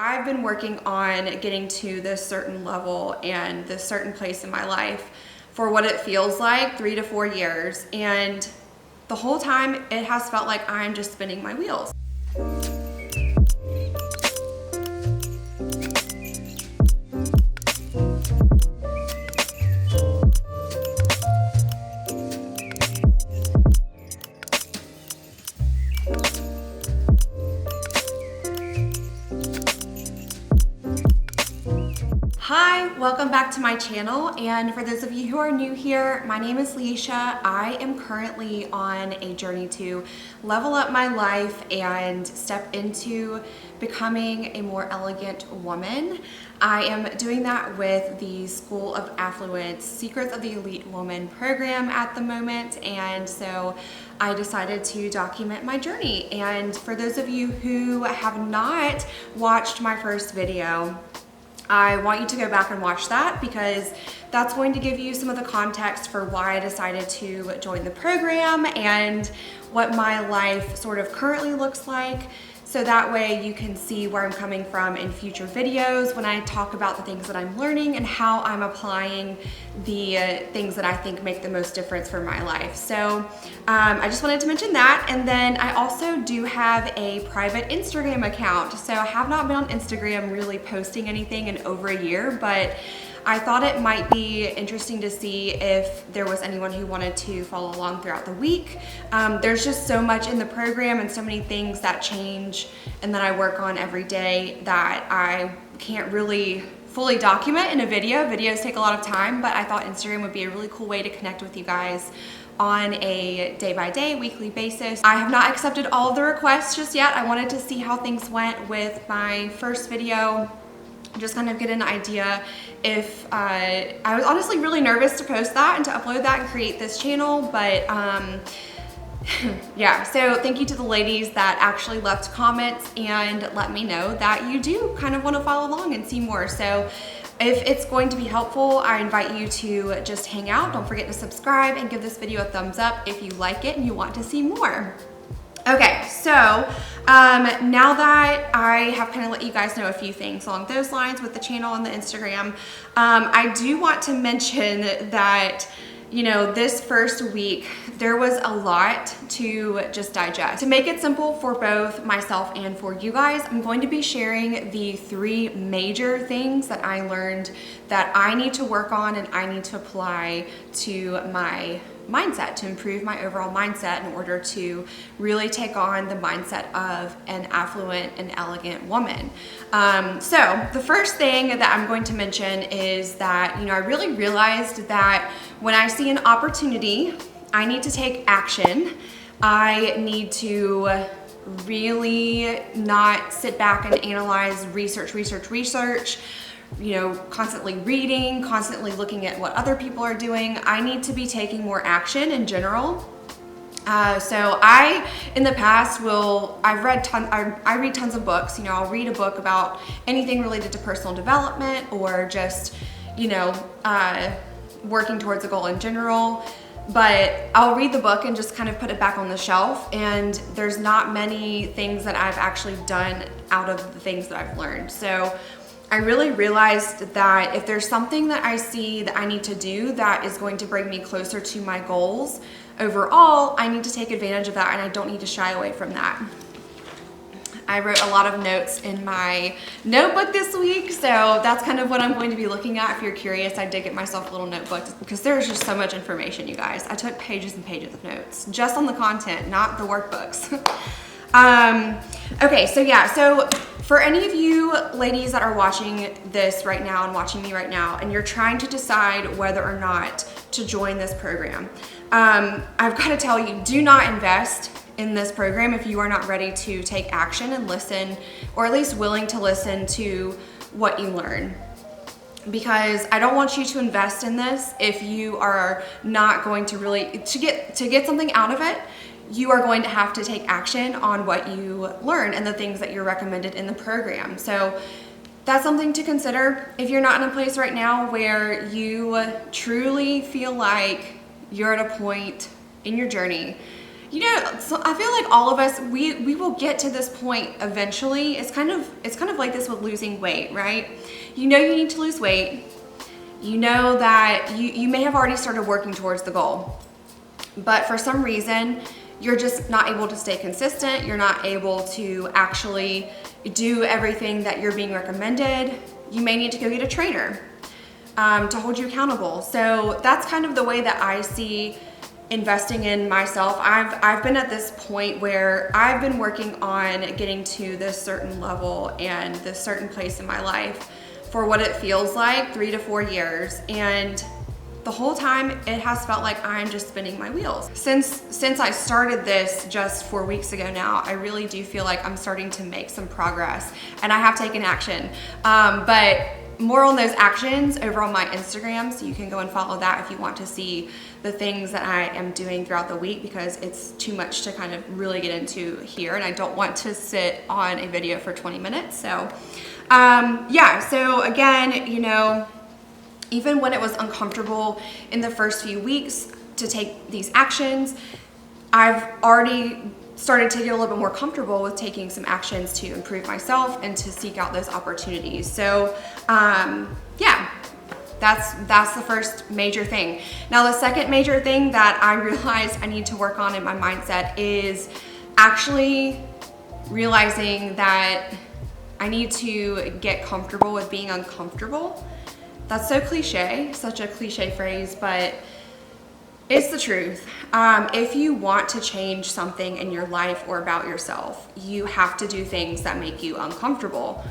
I've been working on getting to this certain level and this certain place in my life for what it feels like 3 to 4 years, and the whole time it has felt like I'm just spinning my wheels. Hi, welcome back to my channel, and for those of you who are new here, my name is Leisha. I am currently on a journey to level up my life and step into becoming a more elegant woman. I am doing that with the School of Affluence Secrets of the Elite Woman program at the moment, and so I decided to document my journey. And for those of you who have not watched my first video, I want you to go back and watch that, because that's going to give you some of the context for why I decided to join the program and what my life sort of currently looks like. So that way you can see where I'm coming from in future videos when I talk about the things that I'm learning and how I'm applying the things that I think make the most difference for my life. So I just wanted to mention that. And then I also do have a private Instagram account. So I have not been on Instagram really posting anything in over a year, but I thought it might be interesting to see if there was anyone who wanted to follow along throughout the week. There's just so much in the program and so many things that change and that I work on every day that I can't really fully document in a video. Videos take a lot of time, but I thought Instagram would be a really cool way to connect with you guys on a day-by-day, weekly basis. I have not accepted all of the requests just yet. I wanted to see how things went with my first video, just kind of get an idea if I was honestly really nervous to post that and to upload that and create this channel, but yeah, so thank you to the ladies that actually left comments and let me know that you do kind of want to follow along and see more. So if it's going to be helpful, I invite you to just hang out. Don't forget to subscribe and give this video a thumbs up if you like it and you want to see more. Okay, so now that I have kind of let you guys know a few things along those lines with the channel and the Instagram, I do want to mention that, you know, this first week there was a lot to just digest. To make it simple for both myself and for you guys, I'm going to be sharing the 3 major things that I learned that I need to work on and I need to apply to my mindset, to improve my overall mindset in order to really take on the mindset of an affluent and elegant woman. So the first thing that I'm going to mention is that, you know, I really realized that when I see an opportunity, I need to take action. I need to really not sit back and analyze, research, you know, constantly reading, constantly looking at what other people are doing. I need to be taking more action in general. So I, in the past, I read tons of books. You know, I'll read a book about anything related to personal development or just, you know, working towards a goal in general. But I'll read the book and just kind of put it back on the shelf, and there's not many things that I've actually done out of the things that I've learned. So I really realized that if there's something that I see that I need to do that is going to bring me closer to my goals overall, I need to take advantage of that, and I don't need to shy away from that. I wrote a lot of notes in my notebook this week, so that's kind of what I'm going to be looking at. If you're curious, I did get myself a little notebook because there's just so much information, you guys. I took pages and pages of notes just on the content, not the workbooks. Okay, so yeah, so for any of you ladies that are watching this right now and watching me right now, and you're trying to decide whether or not to join this program, I've got to tell you, do not invest in this program if you are not ready to take action and listen, or at least willing to listen to what you learn. Because I don't want you to invest in this if you are not going to really, to get something out of it. You are going to have to take action on what you learn and the things that you're recommended in the program. So that's something to consider. If you're not in a place right now where you truly feel like you're at a point in your journey You know, so I feel like all of us, we will get to this point eventually. It's kind of like this with losing weight, right? You know you need to lose weight. You know that you may have already started working towards the goal, but for some reason, you're just not able to stay consistent. You're not able to actually do everything that you're being recommended. You may need to go get a trainer to hold you accountable. So that's kind of the way that I see investing in myself. I've been at this point where I've been working on getting to this certain level and this certain place in my life for what it feels like 3 to 4 years, and the whole time it has felt like I'm just spinning my wheels. Since I started this just 4 weeks ago now, I really do feel like I'm starting to make some progress, and I have taken action. But more on those actions over on my Instagram, so you can go and follow that if you want to see the things that I am doing throughout the week, because it's too much to kind of really get into here, and I don't want to sit on a video for 20 minutes. So yeah, so again, you know, even when it was uncomfortable in the first few weeks to take these actions, I've already started to get a little bit more comfortable with taking some actions to improve myself and to seek out those opportunities. So yeah, that's the first major thing. Now, the second major thing that I realized I need to work on in my mindset is actually realizing that I need to get comfortable with being uncomfortable. That's so cliche, such a cliche phrase, but it's the truth. If you want to change something in your life or about yourself, you have to do things that make you uncomfortable.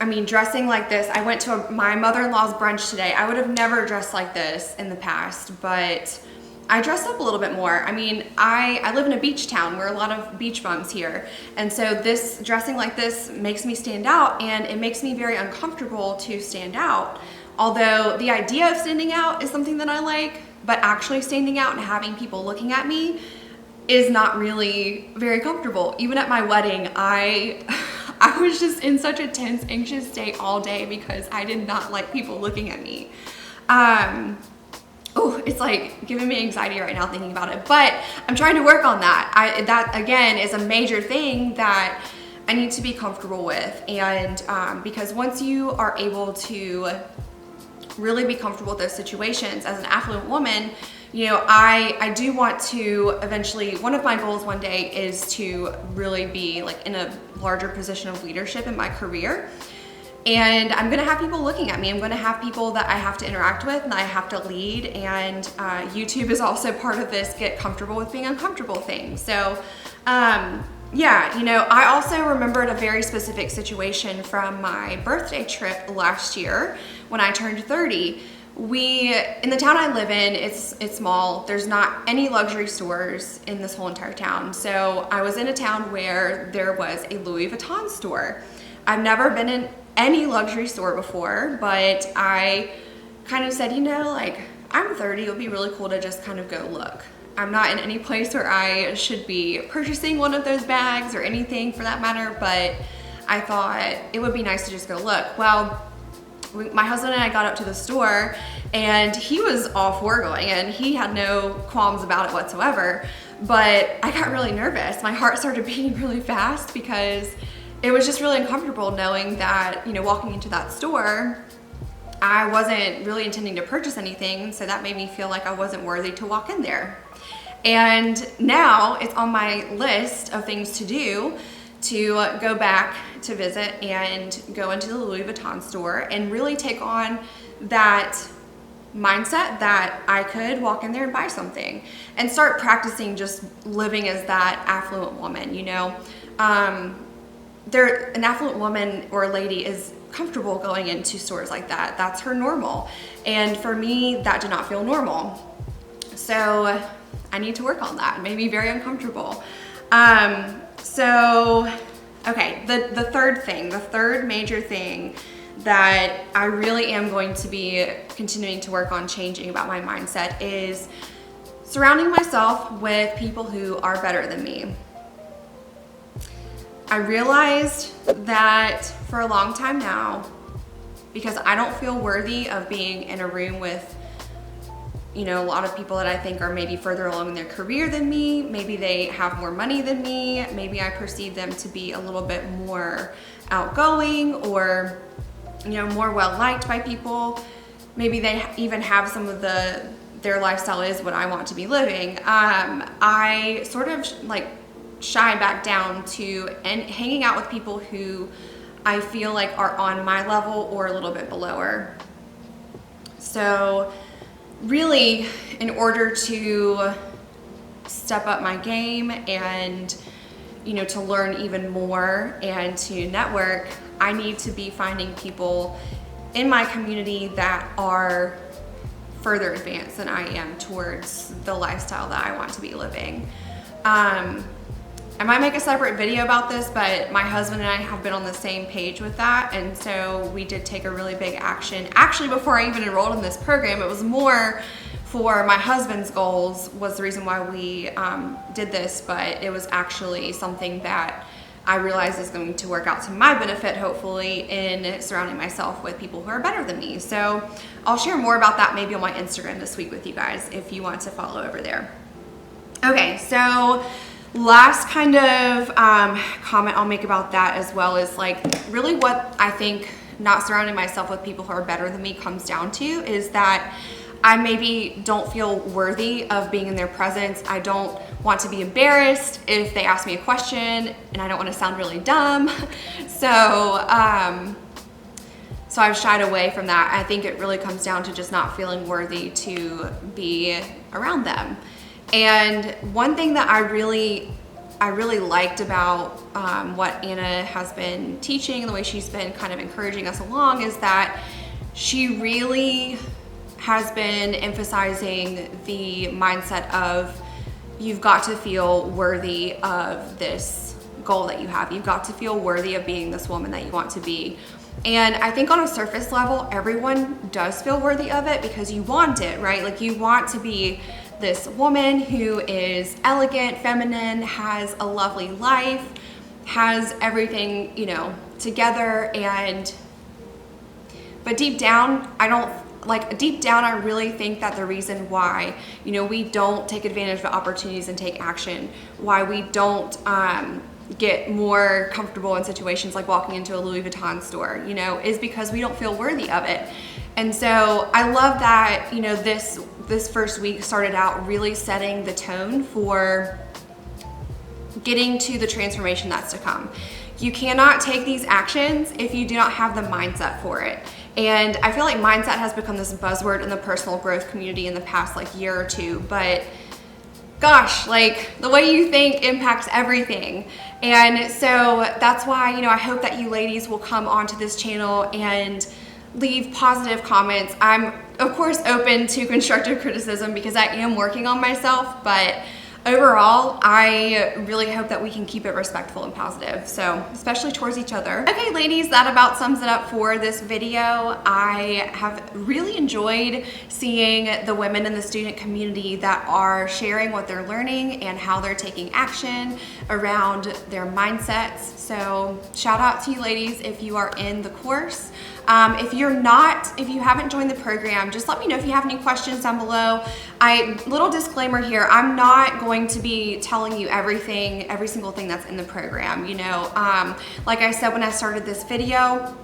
I mean, dressing like this, I went to my mother-in-law's brunch today. I would have never dressed like this in the past, but I dressed up a little bit more. I mean, I live in a beach town. We're a lot of beach bums here. And so this dressing like this makes me stand out, and it makes me very uncomfortable to stand out. Although the idea of standing out is something that I like, but actually standing out and having people looking at me is not really very comfortable. Even at my wedding, I was just in such a tense, anxious state all day because I did not like people looking at me. Oh, it's like giving me anxiety right now thinking about it, but I'm trying to work on that. That again is a major thing that I need to be comfortable with, and because once you are able to really be comfortable with those situations as an affluent woman, you know, I do want to eventually, one of my goals one day is to really be like in a larger position of leadership in my career. And I'm gonna have people looking at me. I'm gonna have people that I have to interact with and I have to lead. And YouTube is also part of this get comfortable with being uncomfortable thing. So yeah, you know, I also remembered a very specific situation from my birthday trip last year when I turned 30. In the town I live in, it's small. There's not any luxury stores in this whole entire town. So I was in a town where there was a Louis Vuitton store. I've never been in any luxury store before, but I kind of said, you know, like, I'm 30, it would be really cool to just kind of go look. I'm not in any place where I should be purchasing one of those bags or anything for that matter, but I thought it would be nice to just go look. Well, my husband and I got up to the store and he was all for going and he had no qualms about it whatsoever, but I got really nervous. My heart started beating really fast because it was just really uncomfortable knowing that, you know, walking into that store, I wasn't really intending to purchase anything, so that made me feel like I wasn't worthy to walk in there. And now it's on my list of things to do to go back to visit and go into the Louis Vuitton store and really take on that mindset that I could walk in there and buy something and start practicing just living as that affluent woman, you know. An affluent woman or a lady is comfortable going into stores like that. That's her normal. And for me, that did not feel normal. So I need to work on that. It made me very uncomfortable. So, okay, the third major thing that I really am going to be continuing to work on changing about my mindset is surrounding myself with people who are better than me. I realized that for a long time now, because I don't feel worthy of being in a room with you know, a lot of people that I think are maybe further along in their career than me. Maybe they have more money than me. Maybe I perceive them to be a little bit more outgoing, or, you know, more well-liked by people. Maybe they even have some of their lifestyle is what I want to be living. I sort of like shy back down to and hanging out with people who I feel like are on my level or a little bit below her. So really, in order to step up my game and, you know, to learn even more and to network, I need to be finding people in my community that are further advanced than I am towards the lifestyle that I want to be living. I might make a separate video about this, but my husband and I have been on the same page with that, and so we did take a really big action. Actually, before I even enrolled in this program, it was more for my husband's goals was the reason why we did this, but it was actually something that I realize is going to work out to my benefit, hopefully, in surrounding myself with people who are better than me. So I'll share more about that maybe on my Instagram this week with you guys if you want to follow over there. Okay, so last kind of comment I'll make about that as well is like really what I think not surrounding myself with people who are better than me comes down to is that I maybe don't feel worthy of being in their presence. I don't want to be embarrassed if they ask me a question, and I don't want to sound really dumb. So I've shied away from that. I think it really comes down to just not feeling worthy to be around them. And one thing that I really liked about what Anna has been teaching and the way she's been kind of encouraging us along is that she really has been emphasizing the mindset of you've got to feel worthy of this goal that you have. You've got to feel worthy of being this woman that you want to be. And I think on a surface level, everyone does feel worthy of it because you want it, right? Like you want to be this woman who is elegant, feminine, has a lovely life, has everything, you know, together. But deep down, I really think that the reason why, you know, we don't take advantage of opportunities and take action, why we don't get more comfortable in situations like walking into a Louis Vuitton store, you know, is because we don't feel worthy of it. And so I love that, you know, this first week started out really setting the tone for getting to the transformation that's to come. You cannot take these actions if you do not have the mindset for it. And I feel like mindset has become this buzzword in the personal growth community in the past like year or two, but gosh, like the way you think impacts everything. And so that's why, you know, I hope that you ladies will come onto this channel and leave positive comments. I'm of course open to constructive criticism because I am working on myself, but overall, I really hope that we can keep it respectful and positive, so especially towards each other. Okay, ladies, that about sums it up for this video. I have really enjoyed seeing the women in the student community that are sharing what they're learning and how they're taking action around their mindsets. So shout out to you ladies if you are in the course. If you haven't joined the program, just let me know if you have any questions down below. Little disclaimer here, I'm not going to be telling you every single thing that's in the program, you know. Like I said when I started this video,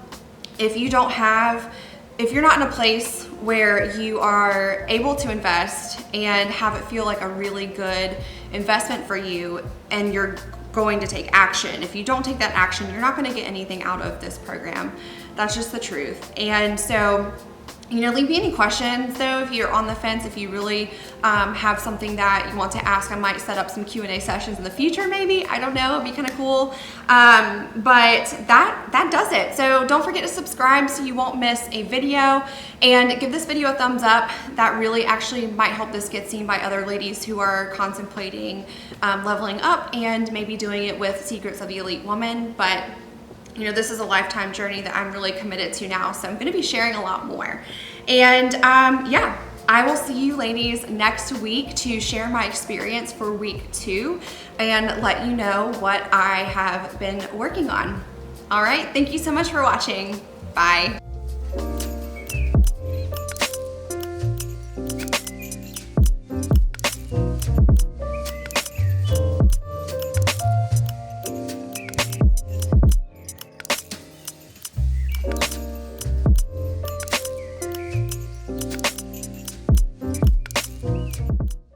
if you're not in a place where you are able to invest and have it feel like a really good investment for you and you're going to take action, if you don't take that action, you're not going to get anything out of this program. That's just the truth. And so, you know, leave me any questions though if you're on the fence, if you really have something that you want to ask. I might set up some Q&A sessions in the future maybe, I don't know, it'd be kind of cool. But that does it. So don't forget to subscribe so you won't miss a video, and give this video a thumbs up. That really actually might help this get seen by other ladies who are contemplating leveling up and maybe doing it with Secrets of the Elite Woman. But you know, this is a lifetime journey that I'm really committed to now, so I'm going to be sharing a lot more. And yeah, I will see you ladies next week to share my experience for week 2 and let you know what I have been working on. All right, thank you so much for watching. Bye.